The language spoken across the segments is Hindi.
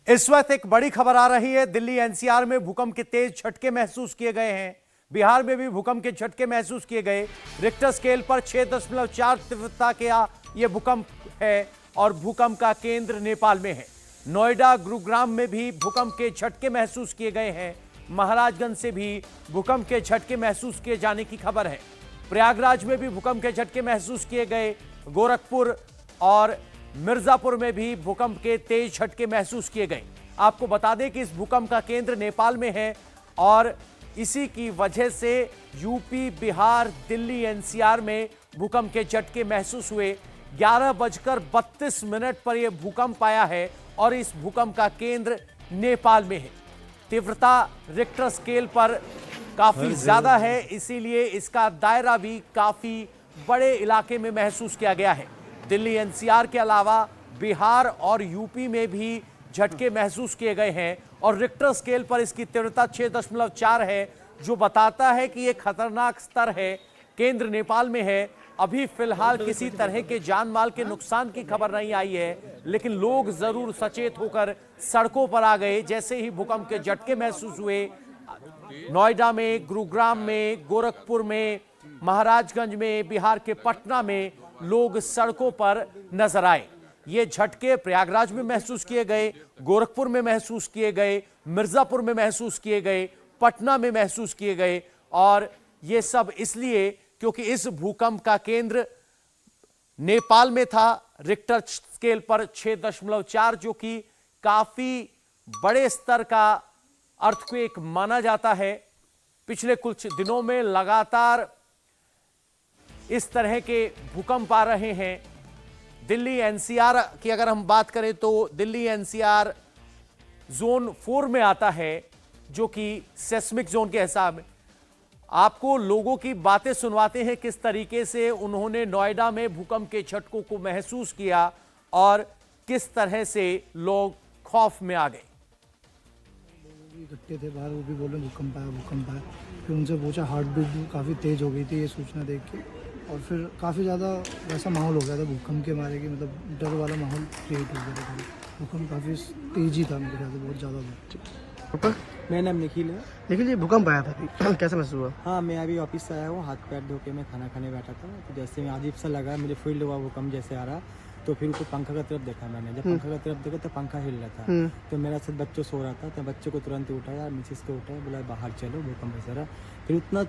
इस वक्त एक बड़ी खबर आ रही है। दिल्ली एनसीआर में भूकंप के तेज झटके महसूस किए गए हैं। बिहार में भी भूकंप के झटके महसूस किए गए। रिक्टर स्केल पर 6.4 तीव्रता का यह भूकंप है और भूकंप का केंद्र नेपाल में है। नोएडा, गुरुग्राम में भी भूकंप के झटके महसूस किए गए हैं। महाराजगंज से भी भूकंप के झटके महसूस किए जाने की खबर है। प्रयागराज में भी भूकंप के झटके महसूस किए गए। गोरखपुर और मिर्जापुर में भी भूकंप के तेज झटके महसूस किए गए। आपको बता दें कि इस भूकंप का केंद्र नेपाल में है और इसी की वजह से यूपी, बिहार, दिल्ली एनसीआर में भूकंप के झटके महसूस हुए। 11:32 पर यह भूकंप आया है और इस भूकंप का केंद्र नेपाल में है। तीव्रता रिक्टर स्केल पर काफी ज्यादा है, इसीलिए इसका दायरा भी काफी बड़े इलाके में महसूस किया गया है। दिल्ली एनसीआर के अलावा बिहार और यूपी में भी झटके महसूस किए गए हैं और रिक्टर स्केल पर इसकी तीव्रता 6.4 है, जो बताता है कि यह खतरनाक स्तर है। केंद्र नेपाल में है। अभी फिलहाल किसी तरह के जान माल के नुकसान की खबर नहीं आई है, लेकिन लोग जरूर सचेत होकर सड़कों पर आ गए जैसे ही भूकंप के झटके महसूस हुए। नोएडा में, गुरुग्राम में, गोरखपुर में, महाराजगंज में, बिहार के पटना में लोग सड़कों पर नजर आए। ये झटके प्रयागराज में महसूस किए गए, गोरखपुर में महसूस किए गए, मिर्जापुर में महसूस किए गए, पटना में महसूस किए गए और ये सब इसलिए क्योंकि इस भूकंप का केंद्र नेपाल में था। रिक्टर स्केल पर 6.4, जो कि काफी बड़े स्तर का अर्थक्वेक माना जाता है। पिछले कुछ दिनों में लगातार इस तरह के भूकंप आ रहे हैं। दिल्ली एनसीआर की अगर हम बात करें तो दिल्ली एनसीआर जोन 4 में आता है, जो कि सेस्मिक जोन के हिसाब में। आपको लोगों की बातें सुनवाते हैं किस तरीके से उन्होंने नोएडा में भूकंप के झटकों को महसूस किया और किस तरह से लोग खौफ में आ गए। इकट्ठे थे बाहर, वो भी बोले भूकंप आया, भूकंप आया। फिर उनसे पूछा, हार्ट बीट भी काफ़ी तेज़ हो गई थी ये सूचना देख के, और फिर काफ़ी ज़्यादा वैसा माहौल हो गया था भूकंप के मारे की, मतलब डर वाला माहौल क्रिएट हो गया था। भूकंप काफ़ी तेज़ी था मेरे ख्याल से, बहुत ज़्यादा था। मेरा नाम निखिल है। लेकिन ये भूकंप आया था, कैसा महसूस हुआ? हाँ, मैं अभी ऑफिस से आया हूँ, हाथ पैर धो के मैं खाना खाने बैठा था। तो जैसे मैं अजीब सा लगा, मुझे फील हुआ भूकंप जैसे आ रहा, तो फिर ऊपर पंखा की तरफ देखा मैंने। जब पंखा की तरफ देखा तो पंखा हिल रहा था। तो मेरा साथ बच्चों सो रहा था, तो बच्चों को तुरंत उठाया, मिसेस को उठाया, बोला बाहर चलो, भूकंप ऐसा रहा। फिर उतना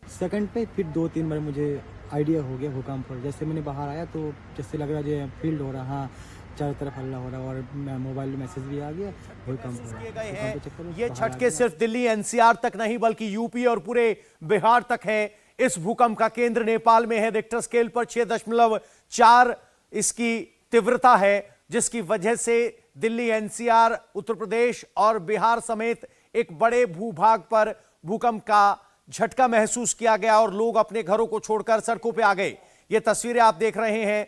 सेकंड पे फिर 2-3 बार मुझे आइडिया हो गया भूकंप पर। जैसे मैंने बाहर आया तो जैसे लग रहा है फील्ड हो रहा, हाँ चारों तरफ हल्ला हो रहा और मोबाइल मैसेज भी आ गया, भूकंप हो रहा। ये झटके सिर्फ दिल्ली एनसीआर तक नहीं बल्कि यूपी और पूरे बिहार तक है। इस भूकंप का केंद्र नेपाल में है। रिक्टर स्केल पर 6.4 इसकी तीव्रता है, जिसकी वजह से दिल्ली एनसीआर, उत्तर प्रदेश और बिहार समेत एक बड़े भूभाग पर भूकंप का झटका महसूस किया गया और लोग अपने घरों को छोड़कर सड़कों पर आ गए। ये तस्वीरें आप देख रहे हैं,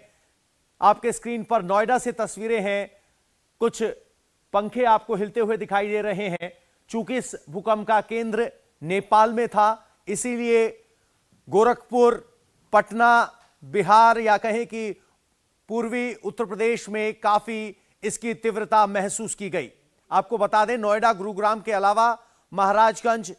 आपके स्क्रीन पर नोएडा से तस्वीरें हैं। कुछ पंखे आपको हिलते हुए दिखाई दे रहे हैं। चूंकि इस भूकंप का केंद्र नेपाल में था, इसीलिए गोरखपुर, पटना, बिहार या कहें कि पूर्वी उत्तर प्रदेश में काफी इसकी तीव्रता महसूस की गई। आपको बता दें, नोएडा, गुरुग्राम के अलावा महाराजगंज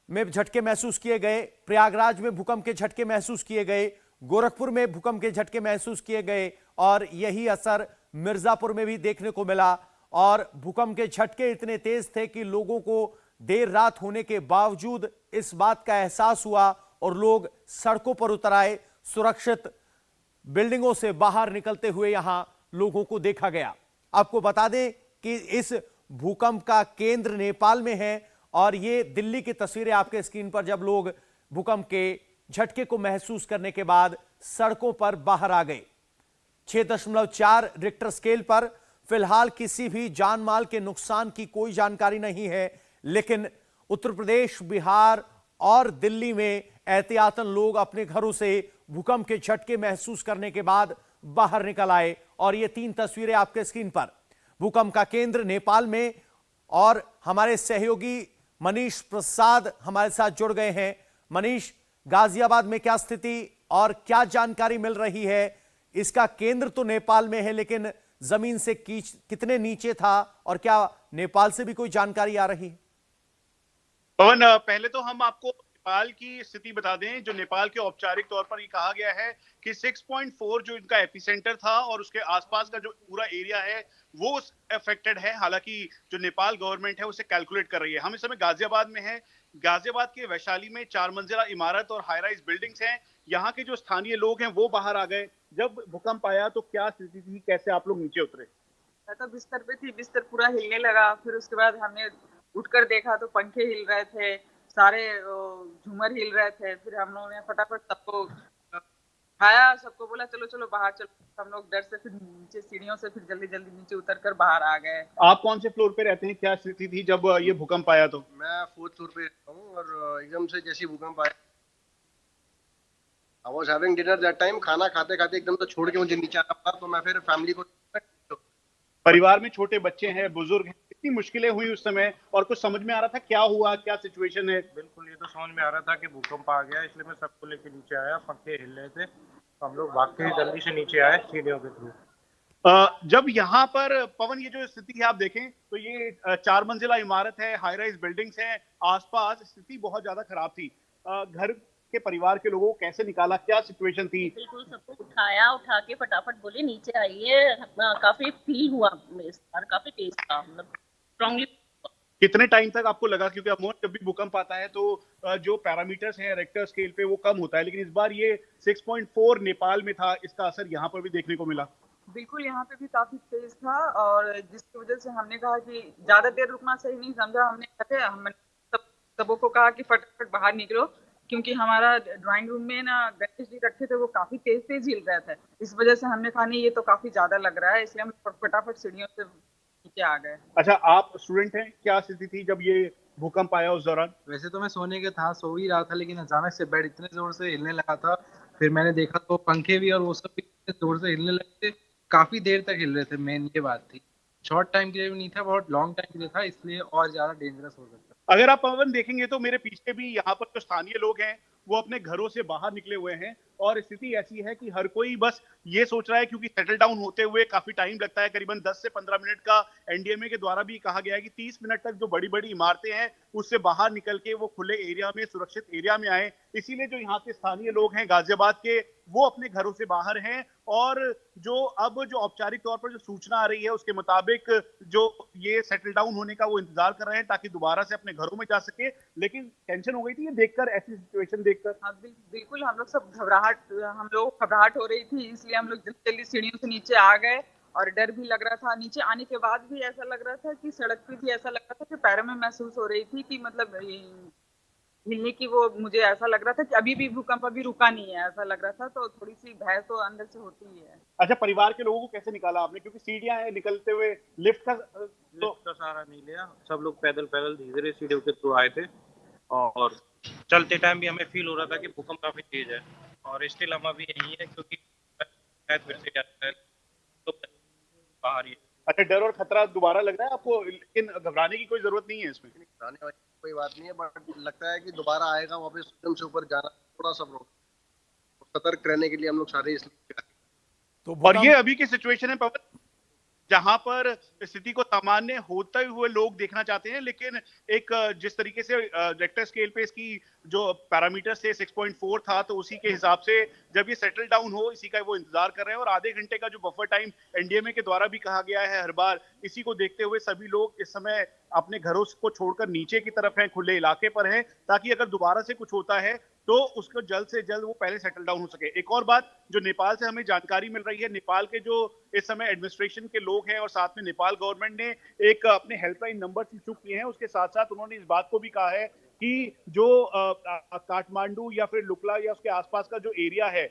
में झटके महसूस किए गए, प्रयागराज में भूकंप के झटके महसूस किए गए, गोरखपुर में भूकंप के झटके महसूस किए गए और यही असर मिर्जापुर में भी देखने को मिला। और भूकंप के झटके इतने तेज थे कि लोगों को देर रात होने के बावजूद इस बात का एहसास हुआ और लोग सड़कों पर उतर आए। सुरक्षित बिल्डिंगों से बाहर निकलते हुए यहां लोगों को देखा गया। आपको बता दें कि इस भूकंप का केंद्र नेपाल में है और ये दिल्ली की तस्वीरें आपके स्क्रीन पर, जब लोग भूकंप के झटके को महसूस करने के बाद सड़कों पर बाहर आ गए। 6.4 रिक्टर स्केल पर फिलहाल किसी भी जान माल के नुकसान की कोई जानकारी नहीं है, लेकिन उत्तर प्रदेश, बिहार और दिल्ली में एहतियातन लोग अपने घरों से भूकंप के झटके महसूस करने के बाद बाहर निकल आए। और ये 3 तस्वीरें आपके स्क्रीन पर, भूकंप का केंद्र नेपाल में। और हमारे सहयोगी मनीष प्रसाद हमारे साथ जुड़ गए हैं। मनीष, गाजियाबाद में क्या स्थिति और क्या जानकारी मिल रही है इसका केंद्र तो नेपाल में है, लेकिन जमीन से कितने नीचे था और क्या नेपाल से भी कोई जानकारी आ रही है? पवन, पहले तो हम आपको नेपाल की स्थिति बता दें। जो नेपाल के औपचारिक तौर पर ये कहा गया है कि 6.4 जो इनका एपिसेंटर था और उसके आसपास का जो पूरा एरिया है वो अफेक्टेड है। हालांकि जो नेपाल गवर्नमेंट है उसे कैलकुलेट कर रही है। हम इस समय गाजियाबाद में हैं। गाजियाबाद के वैशाली में 4 मंजिला इमारत और हाई राइज बिल्डिंग्स हैं। यहाँ के जो स्थानीय लोग हैं वो बाहर आ गए। जब भूकंप आया तो क्या स्थिति थी, कैसे आप लोग नीचे उतरे? मैं तो बिस्तर पे थी, बिस्तर पूरा हिलने लगा। फिर उसके बाद हमने उठकर देखा तो पंखे हिल रहे थे, सारे झूमर हिल रहे थे। फिर हम लोगों ने फटाफट सबको उठाया, सबको बोला चलो चलो बाहर चलो। हम लोग डर से फिर नीचे सीढ़ियों से फिर जल्दी जल्दी नीचे उतर कर बाहर आ गए। आप कौन से फ्लोर पे रहते हैं? क्या स्थिति थी जब ये भूकंप आया? तो मैं 4th फ्लोर पे रहता हूँ और एकदम से जैसे भूकंप आया, I was having dinner that time. खाना खाते खाते एकदम से छोड़ के मुझे नीचे आना पड़ा, तो मैं फिर फैमिली को, परिवार में छोटे बच्चे हैं, बुजुर्ग हैं, कितनी मुश्किलें हुई उस समय और कुछ समझ में आ रहा था क्या हुआ, क्या सिचुएशन है? बिल्कुल, ये तो समझ में आ रहा था कि भूकंप आ गया, इसलिए मैं सबको लेके नीचे आया। पंखे हिल रहे थे, हम लोग भाग के जल्दी से नीचे आए सीढ़ियों के थ्रू। जब यहाँ पर पवन ये जो स्थिति है आप देखें तो ये 4 मंजिला इमारत है, हाई राइज बिल्डिंग्स हैं, आसपास स्थिति बहुत ज्यादा खराब थी। घर के परिवार के लोगों को कैसे निकाला, क्या सिचुएशन थी? बिल्कुल सबको उठाया, उठा के फटाफट बोले नीचे आइए। काफी फील हुआ इस बार, काफी तेज था, मतलब स्ट्रांगली। कितने टाइम तक आपको लगा? क्योंकि अमोन जब भी भूकंप आता है तो जो पैरामीटर्स हैं रिक्टर स्केल पे वो कम होता है, लेकिन इस बार ये 6.4 नेपाल में था, इसका असर यहाँ पर भी देखने को मिला। बिल्कुल, यहाँ पे भी काफी तेज था और जिसकी वजह से हमने कहा कि ज्यादा देर रुकना सही नहीं समझा। हमने सबों को कहा कि फटाफट बाहर निकलो, क्योंकि हमारा ड्राइंग रूम में ना गणेश जी रखे थे, वो काफी तेज तेज हिल रहे थे। इस वजह से हमने कहा नहीं ये तो काफी ज्यादा लग रहा है, इसलिए हम फटाफट सीढ़ियों से नीचे आ गए। अच्छा, आप स्टूडेंट हैं, क्या स्थिति थी जब ये भूकंप आया उस दौरान? वैसे तो मैं सोने के था, सो ही रहा था, लेकिन अचानक से बेड इतने जोर से हिलने लगा था। फिर मैंने देखा तो पंखे भी और वो सब भी इतने जोर से हिलने लगे थे, काफी देर तक हिल रहे थे। मेन ये बात थी, शॉर्ट टाइम के लिए भी नहीं था, बहुत लॉन्ग टाइम के लिए था, इसलिए और ज्यादा डेंजरस हो सकता। अगर आप पवन देखेंगे तो मेरे पीछे भी यहाँ पर जो स्थानीय लोग हैं वो अपने घरों से बाहर निकले हुए हैं और स्थिति ऐसी है कि हर कोई बस ये सोच रहा है, क्योंकि सेटल डाउन होते हुए काफी टाइम लगता है, करीबन 10 से 15 मिनट का एनडीएमए के द्वारा भी कहा गया है कि 30 मिनट तक जो बड़ी बड़ी इमारतें हैं उससे बाहर निकल के वो खुले एरिया में, सुरक्षित एरिया में आए। इसीलिए जो यहाँ के स्थानीय लोग हैं गाजियाबाद के, वो अपने घरों से बाहर हैं और जो अब जो औपचारिक तौर पर जो सूचना आ रही है उसके मुताबिक जो ये सेटल डाउन होने का वो इंतजार कर रहे हैं ताकि दोबारा से अपने घरों में जा सके। लेकिन टेंशन हो गई थी ये देखकर, ऐसी सिचुएशन देखकर। हाँ बिल्कुल, हम लोग घबराहट हो रही थी, इसलिए हम लोग जल्दी जल्दी सीढ़ियों से नीचे आ गए और डर भी लग रहा था। नीचे आने के बाद भी ऐसा लग रहा था कि सड़क पे भी ऐसा लग रहा था कि पैरों में महसूस हो रही थी कि मतलब हिलने की, वो मुझे ऐसा लग रहा था कि अभी भी भूकंप अभी रुका नहीं है, ऐसा लग रहा था। तो थोड़ी सी भय तो अंदर से होती ही है। अच्छा, परिवार के लोगों को कैसे निकाला आपने? क्योंकि सीढ़ियां हैं, निकलते हुए लिफ्ट का सहारा नहीं लिया, सब लोग पैदल पैदल धीरे धीरे सीढ़ियों के थ्रू आए थे और चलते टाइम भी हमें फील हो रहा था कि भूकंप काफी तेज है और स्टिल हम अभी यही है, क्योंकि फिर से जाता है तो बाहर ही। अच्छा, डर और खतरा दोबारा लग रहा है आपको, लेकिन घबराने की कोई जरूरत नहीं है इसमें। घबराने वाली कोई बात नहीं है, बट लगता है कि दोबारा आएगा वापस एकदम से ऊपर जाना, थोड़ा सा सतर्क रहने के लिए हम लोग सारे इसलिए। तो और ये अभी की सिचुएशन है पवन, जहां पर स्थिति को सामान्य होते हुए लोग देखना चाहते हैं, लेकिन एक जिस तरीके से रिक्टर स्केल पे इसकी जो पैरामीटर थे 6.4 था, तो उसी के हिसाब से जब ये सेटल डाउन हो इसी का वो इंतजार कर रहे हैं। और आधे घंटे का जो बफर टाइम एनडीएमए के द्वारा भी कहा गया है हर बार, इसी को देखते हुए सभी लोग इस समय अपने घरों को छोड़कर नीचे की तरफ हैं, खुले इलाके पर हैं, ताकि अगर दोबारा से कुछ होता है तो उसको जल्द से जल्द वो पहले सेटल डाउन हो सके। एक और बात जो नेपाल से हमें जानकारी मिल रही है, नेपाल के जो इस समय एडमिनिस्ट्रेशन के लोग हैं और साथ में नेपाल गवर्नमेंट ने एक अपने हेल्पलाइन नंबर इशू किए हैं, उसके साथ साथ उन्होंने इस बात को भी कहा है कि जो काठमांडू या फिर लुकला या उसके आसपास का जो एरिया है,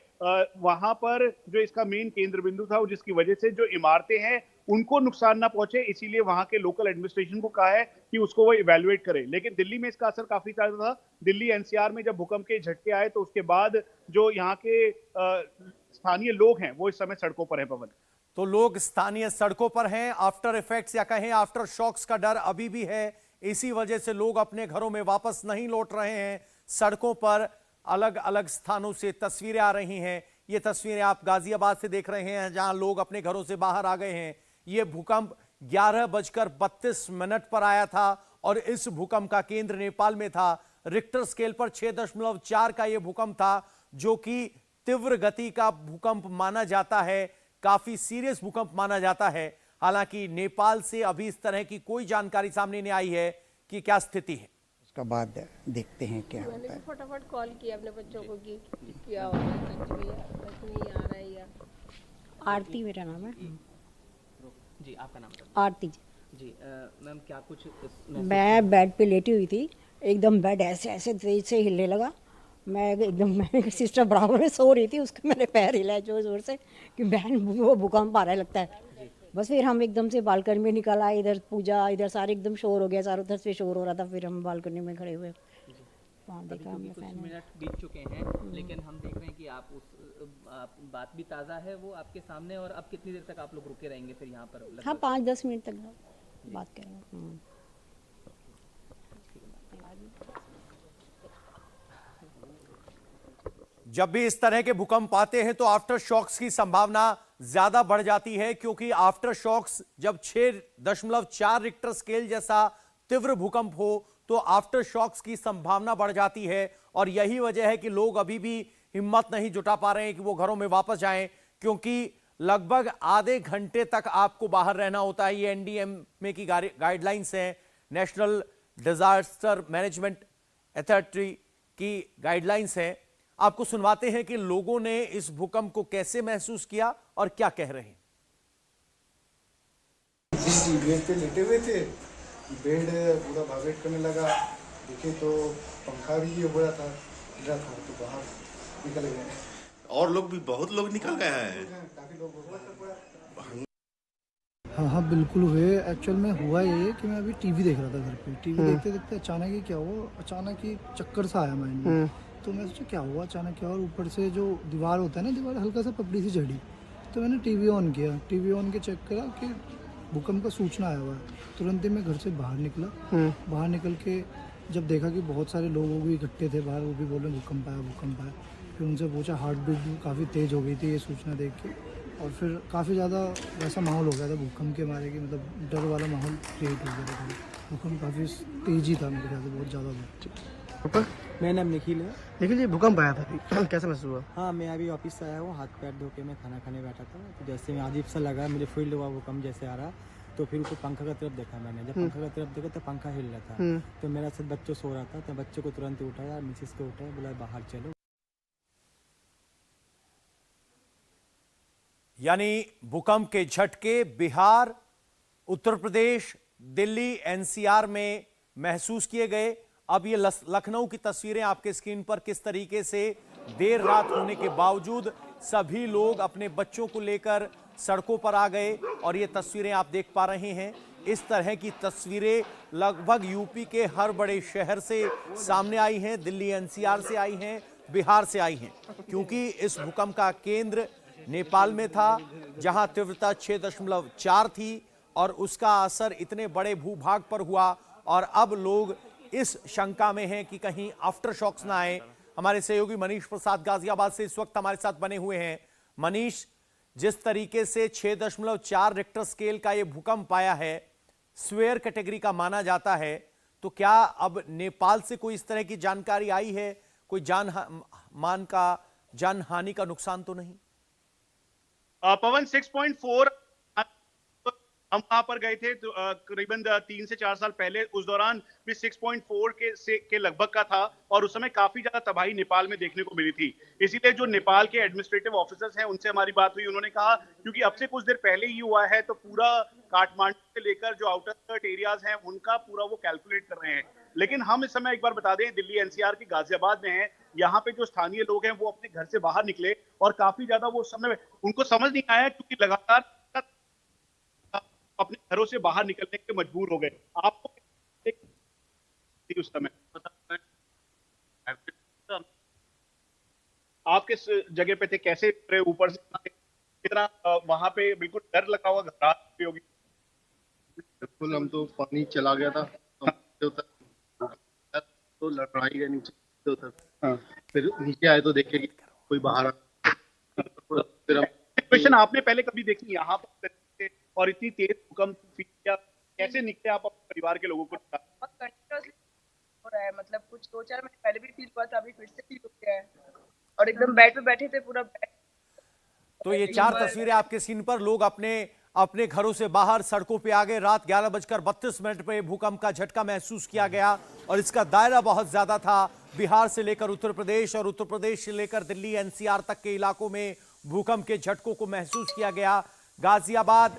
वहां पर जो इसका मेन केंद्र बिंदु था, जिसकी वजह से जो इमारतें हैं उनको नुकसान ना पहुंचे, इसीलिए वहां के लोकल एडमिनिस्ट्रेशन को कहा है कि उसको वो इवैल्यूएट करे। लेकिन दिल्ली में इसका असर काफी ज्यादा था। दिल्ली एनसीआर में जब भूकंप के झटके आए तो उसके बाद जो यहाँ के स्थानीय लोग हैं वो इस समय सड़कों पर है। पवन, तो लोग स्थानीय सड़कों पर हैं। आफ्टर इफेक्ट्स या कहें आफ्टर शॉक्स का डर अभी भी है, इसी वजह से लोग अपने घरों में वापस नहीं लौट रहे हैं। सड़कों पर अलग अलग स्थानों से तस्वीरें आ रही हैं ये तस्वीरें आप गाजियाबाद से देख रहे हैं, जहां लोग अपने घरों से बाहर आ गए हैं। ये भूकंप 11:32 पर आया था और इस भूकंप का केंद्र नेपाल में था। रिक्टर स्केल पर 6.4 का यह भूकंप था, जो कि तीव्र गति का भूकंप माना जाता है, काफी सीरियस भूकंप माना जाता है। हालांकि नेपाल से अभी इस तरह की कोई जानकारी सामने नहीं आई है कि क्या स्थिति है। उसका बाद देखते हैं क्या मैंने होता है। भी फटाफट कॉल किया अपने बच्चों को कि क्या हो रहा है, सच में बस नहीं आ रहा है या। आरती मेरा नाम है। जी, आपका नाम बताइए। आरती जी मैम, क्या कुछ मैं बेड पे लेटी हुई थी, एकदम बेड ऐसे ऐसे तेज से हिलने लगा। मैं एकदम, मैं सिस्टर बराबर में सो रही थी, उसके मैंने पैर हिलाया जोर जोर से कि बहन वो भूकंप आ रहा है लगता है। बस फिर हम एकदम से बालकनी में निकल आए, इधर पूजा, इधर सारे एकदम शोर हो गया, चारों तरफ से शोर हो रहा था। फिर हम बालकनी में खड़े हुए, वहाँ देखा हमने। कुछ मिनट बीत चुके हैं, लेकिन हम देख रहे हैं कि आप बात भी ताज़ा है वो आपके सामने। और अब कितनी देर तक आप लोग रुके रहेंगे फिर यहाँ पर? हाँ, 5-10 मिनट तक बात करें। जब भी इस तरह के भूकंप आते हैं तो आफ्टर शॉक्स की संभावना ज्यादा बढ़ जाती है, क्योंकि आफ्टर शॉक्स जब 6.4 रिक्टर स्केल जैसा तीव्र भूकंप हो तो आफ्टर शॉक्स की संभावना बढ़ जाती है। और यही वजह है कि लोग अभी भी हिम्मत नहीं जुटा पा रहे हैं कि वो घरों में वापस जाएं, क्योंकि लगभग आधे घंटे तक आपको बाहर रहना होता है। ये एनडीएमए की गाइडलाइंस हैं, नेशनल डिजास्टर मैनेजमेंट अथॉरिटी की गाइडलाइंस हैं। आपको सुनवाते हैं कि लोगों ने इस भूकंप को कैसे महसूस किया और क्या कह रहे हैं। बेड पे लेटे हुए थे, बेड पूरा वाइब्रेट करने लगा, देखे तो पंखा भी ये हो रहा था, गिरा था, तो बाहर निकल गए। और लोग भी, बहुत लोग निकल गए हैं, काफी लोग। हाँ, बिल्कुल हुए। एक्चुअल में हुआ ये कि मैं अभी टीवी देख रहा था घर पे। टीवी देखते देखते अचानक ही क्या हुआ, अचानक ही चक्कर सा आया माइंड में। तो मैं सोचा क्या हुआ अचानक, क्या। और ऊपर से जो दीवार होता है ना, दीवार हल्का सा पपड़ी सी चढ़ी। तो मैंने टीवी ऑन किया, टीवी ऑन के चेक करा कि भूकंप का सूचना आया हुआ है। तुरंत ही मैं घर से बाहर निकला। बाहर निकल के जब देखा कि बहुत सारे लोग भी इकट्ठे थे बाहर, वो भी बोल रहे भूकंप आया, भूकंप आया। फिर उनसे पूछा, हार्ट बीट काफ़ी तेज़ हो गई थी ये सूचना देख के। और फिर काफ़ी ज़्यादा वैसा माहौल हो गया था भूकंप के मारे, कि मतलब डर वाला माहौल क्रिएट हो गया था। भूकंप काफ़ी तेज़ी था मेरे ख्याल से, बहुत ज़्यादा था। मेरा नाम निखिल है। लेकिन ये भूकंप आया था, कैसा महसूस हुआ? हाँ, मैं अभी ऑफिस से आया हूँ, हाथ पैर धो के मैं खाना खाने बैठा था। तो जैसे मैं अजीब सा लगा, मुझे फील हुआ भूकंप जैसे आ रहा। तो फिर उसको पंखा का तरफ देखा मैंने। जब पंखा का तरफ देखा तो पंखा हिल रहा था। तो मेरा साथ बच्चों सो रहा था, तो बच्चों को तुरंत उठाया, मिसेस को उठाया, बोला बाहर चलो। यानी भूकंप के झटके बिहार, उत्तर प्रदेश, दिल्ली, एनसीआर में महसूस किए गए। अब ये लखनऊ की तस्वीरें आपके स्क्रीन पर, किस तरीके से देर रात होने के बावजूद सभी लोग अपने बच्चों को लेकर सड़कों पर आ गए। और ये तस्वीरें आप देख पा रहे हैं, इस तरह की तस्वीरें लगभग यूपी के हर बड़े शहर से सामने आई हैं, दिल्ली एनसीआर से आई हैं, बिहार से आई हैं, क्योंकि इस भूकंप का केंद्र नेपाल में था, जहां तीव्रता 6.4 थी और उसका असर इतने बड़े भूभाग पर हुआ। और अब लोग इस शंका में हैं कि कहीं आफ्टर शॉक्स ना आए। हमारे सहयोगी मनीष प्रसाद गाजियाबाद से इस वक्त हमारे साथ बने हुए हैं। मनीष, जिस तरीके से 6.4 रिक्टर स्केल का यह भूकंप आया है, स्वेयर कैटेगरी का माना जाता है, तो क्या अब नेपाल से कोई इस तरह की जानकारी आई है? कोई जान हानि का नुकसान तो नहीं? पवन 6.4 हम वहां पर गए थे तो करीबन 3 से 4 साल पहले। उस दौरान भी 6.4 के लगभग का था और उस समय काफी ज्यादा तबाही नेपाल में देखने को मिली थी। इसीलिए जो नेपाल के एडमिनिस्ट्रेटिव ऑफिसर्स हैं उनसे हमारी बात हुई। उन्होंने कहा क्योंकि अब से कुछ देर पहले ही हुआ है तो पूरा काठमांडू से लेकर जो आउटर स्कर्ट एरियाज हैं उनका पूरा वो कैलकुलेट कर रहे हैं। लेकिन हम इस समय एक बार बता दें, दिल्ली एनसीआर की गाजियाबाद में है। यहाँ पे जो स्थानीय लोग हैं वो अपने घर से बाहर निकले और काफी ज्यादा वो समय उनको समझ नहीं आया, क्योंकि लगातार अपने घरों से बाहर निकलने के मजबूर हो गए। आपको उस समय आप किस जगह पे थे, कैसे ऊपर से कितना वहां पे बिल्कुल डर लगा हुआ, घबराहट होगी? बिल्कुल, हम तो पानी चला गया था तो लड़ाई गए नीचे उतर। फिर नीचे आए तो देखे कि कोई बाहर सिचुएशन आपने पहले कभी देखी यहाँ पर और इतनी तेज भूकंप फील किया, कैसे निकले आप अपने परिवार के लोगों को? बहुत कंटिन्यूअसली हो रहा है, मतलब कुछ 2-4 महीने पहले भी फील हुआ था, अभी फिर से फील हो गया है और एकदम बेड पे बैठे थे पूरा बेड। तो ये 4 तस्वीरें आपके स्क्रीन पर, लोग अपने घरों से बाहर सड़कों पे आ गए। रात 11:32 पे भूकंप का झटका महसूस किया गया और इसका दायरा बहुत ज्यादा था। बिहार से लेकर उत्तर प्रदेश और उत्तर प्रदेश से लेकर दिल्ली एनसीआर तक के इलाकों में भूकंप के झटकों को महसूस किया गया। गाजियाबाद,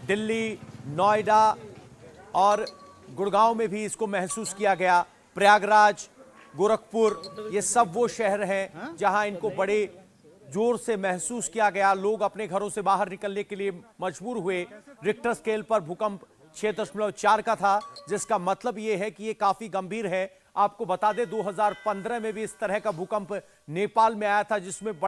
दिल्ली, नोएडा और गुड़गांव में भी इसको महसूस किया गया। प्रयागराज, गोरखपुर, ये सब वो शहर हैं जहां इनको बड़े जोर से महसूस किया गया। लोग अपने घरों से बाहर निकलने के लिए मजबूर हुए। रिक्टर स्केल पर भूकंप 6.4 का था, जिसका मतलब यह है कि ये काफी गंभीर है। आपको बता दें 2015 में भी इस तरह का भूकंप नेपाल में आया था, जिसमें